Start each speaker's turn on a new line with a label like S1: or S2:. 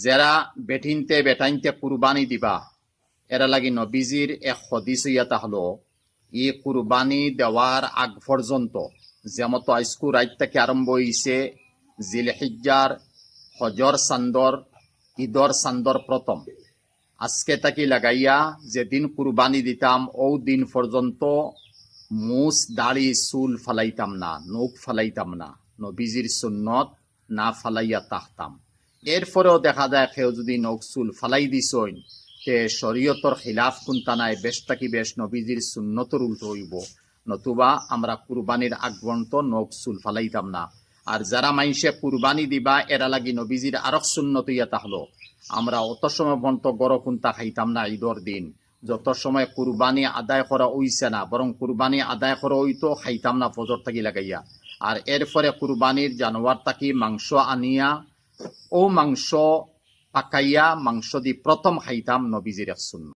S1: যারা বেঠিনতে বেটাইনতে কুরবানি দিবা এরা লাগি নবীজির এক হদিস ইয়াতা হলো ই কুরবানি দেওয়ার আগ পর্যন্ত যেমতো আইস্কু রাইত থেকে আরম্ভ হইছে জিলহিজ্জার হজর চান্দর ঈদর চান্দর প্রথম আজকে তাকি লাগাইয়া যেদিন কুরবানি দিতাম ও দিন পর্যন্ত মুস দাড়ি চুল ফালাইতাম না, নখ ফালাইতাম না, নবীজির সুন্নত না ফালাইয়া তাহতাম। এরপরেও দেখা যায় কেউ যদি নখ চুল ফালাই দিছইন তে শরীয়তর খিলাফ কুন্তা নাই, বেশ তাকি বেশ নবীজির সুন্নতর উল্টো হইব, নতুবা আমরা কুরবানির আগবন্ত নখ চুল ফালাইতাম না। আর যারা মাইসে কুরবানি দিবা এরা লাগি নবীজির আরক সুন্নত ইয়া হলো আমরা অত সময় পর্যন্ত গড় কুন্তা খাইতাম না ঈদর দিন, যত সময় কুরবানি আদায় করা হইছে না, বরং কুরবানি আদায় করা হইতো খাইতাম না ফজর থাকি লাগাইয়া। আর এরপরে কুরবানির জানোয়ার থাকি মাংস আনিয়া ও মাংস পাকাইয়া মাংস দি প্রথম খাইতাম নবীজির এক সুন্নত।